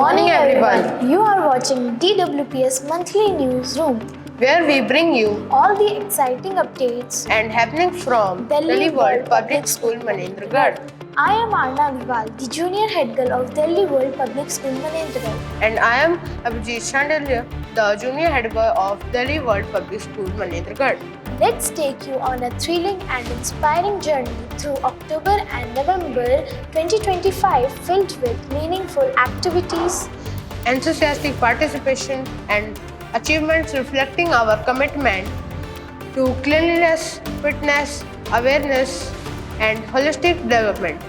morning, everyone. You are watching DWPS Monthly Newsroom, Where we bring you all the exciting updates and happenings from Delhi World Public School, Manendragarh. I am Arna Agarwal, the junior head girl of Delhi World Public School, Manendragarh. And I am Abhijit Chandelier, the junior head boy of Delhi World Public School, Manendragarh. Let's take you on a thrilling and inspiring journey through October and November 2025, filled with meaningful activities, Enthusiastic participation and achievements reflecting our commitment to cleanliness, fitness, awareness, and holistic development.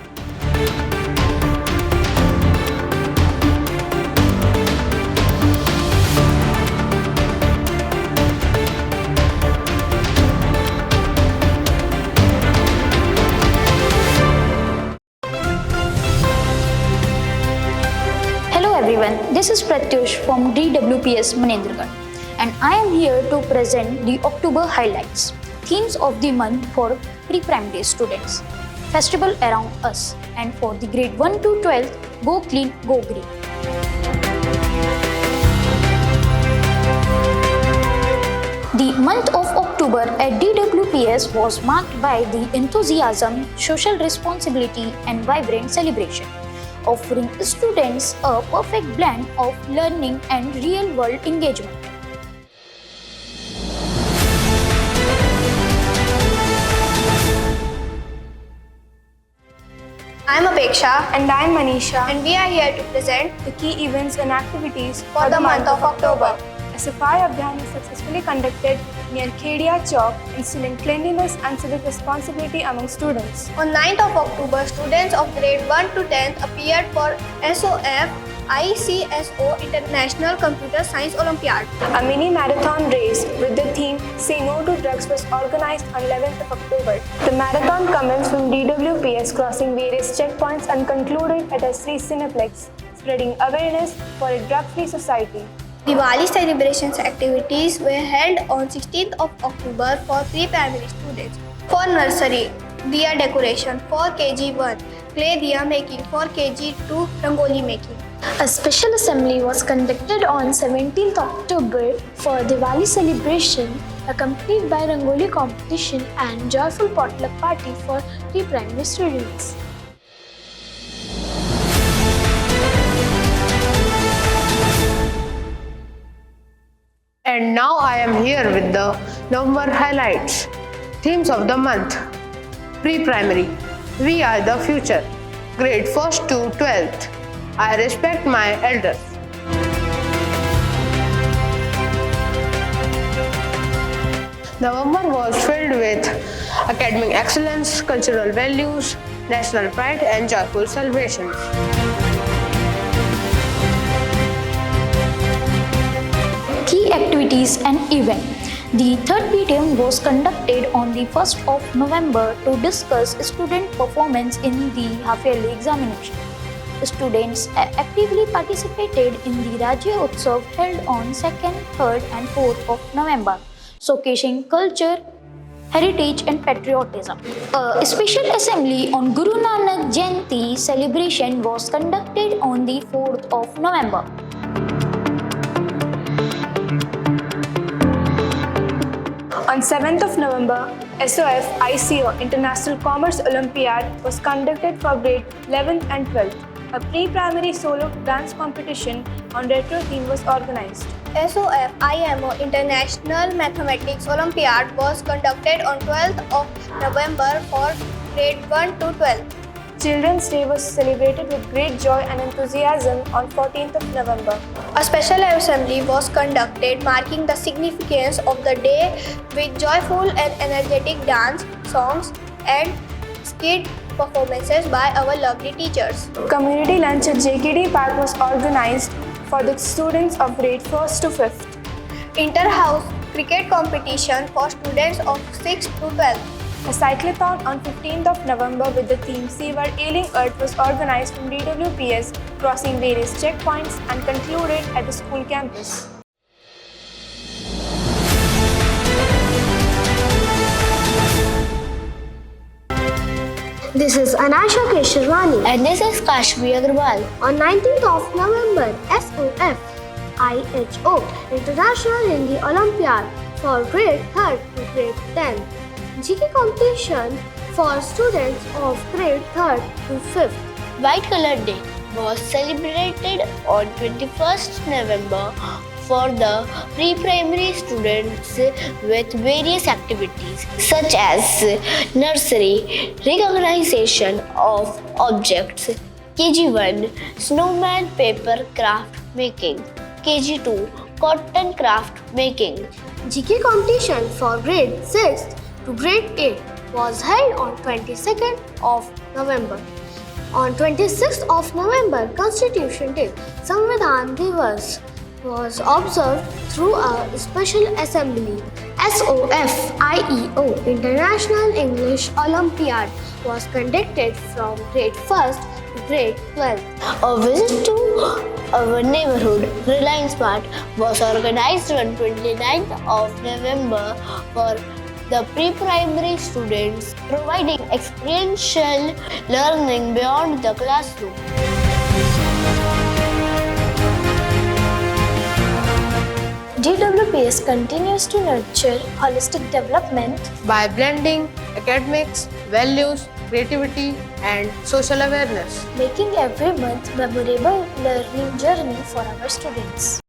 Hello everyone, this is Pratyush from DWPS Manendragarh and I am here to present the October highlights, themes of the month for pre-primary students, festival around us, and for the grade 1 to 12, Go Clean, Go Green. The month of October at DWPS was marked by the enthusiasm, social responsibility and vibrant celebration, offering students a perfect blend of learning and real-world engagement. I'm Apeksha And I'm Manisha. and we are here to present The key events and activities for the month of October. A Safai Abhiyan is successfully conducted near Khedia Chowk, instilling cleanliness and civic responsibility among students. On 9th of October, students of grade 1 to 10th appeared for SOF ICSO International Computer Science Olympiad. A mini marathon race with the theme Say No to Drugs was organized on 11th of October. The marathon commenced from DWPS, crossing various checkpoints and concluded at S3 Cineplex, spreading awareness for a drug-free society. Diwali celebrations activities were held on 16th of October for pre-primary students. For nursery, diya decoration. For KG1, clay diya making. For KG2, rangoli making. A special assembly was conducted on 17th October for Diwali celebration, accompanied by Rangoli competition and joyful potluck party for pre-primary students. And now I am here with the November highlights. Themes of the month. Pre-primary. We are the future. Grade 1st to 12th. I respect my elders. November was filled with academic excellence, cultural values, national pride, and joyful celebrations. Key activities and event. The third PTM was conducted on the 1st of November to discuss student performance in the half-yearly examination. Students actively participated in the Rajya Utsav held on 2nd, 3rd and 4th of November, showcasing culture, heritage and patriotism. A special assembly on Guru Nanak Jayanti celebration was conducted on the 4th of November. On 7th of November, SOF ICO International Commerce Olympiad was conducted for grade 11th and 12th. A pre-primary solo dance competition on retro theme was organized. SOF IMO International Mathematics Olympiad was conducted on 12th of November for grade 1 to 12th. Children's Day was celebrated with great joy and enthusiasm on 14th of November. A special assembly was conducted marking the significance of the day with joyful and energetic dance, songs and skit performances by our lovely teachers. Community lunch at JKD Park was organized for the students of grade 1st to 5th. Inter-house cricket competition for students of 6th to 12th. A cyclathon on 15th of November with the theme Save Ailing Earth was organized from DWPS, crossing various checkpoints and concluded at the school campus. This is Anasha Kesharwani. And this is Kashvi Agrawal. On 19th of November, SOF IHO International Hindi Olympiad for grade 3rd to grade 10th. GK competition for students of grade 3rd to 5th. White Color Day was celebrated on 21st November for the pre-primary students with various activities such as nursery, recognition of objects, KG1, snowman paper craft making, KG2, cotton craft making. GK competition for grade 6th to grade 8 was held on 22nd of November. On 26th of November, Constitution Day, Samvidhan Divas was observed through a special assembly. SOF IEO International English Olympiad was conducted from grade 1st to grade 12th. A visit to our neighborhood, Reliance Mart, was organized on 29th of November for the pre-primary students, providing experiential learning beyond the classroom. DWPS continues to nurture holistic development by blending academics, values, creativity, and social awareness. making every month memorable learning journey for our students.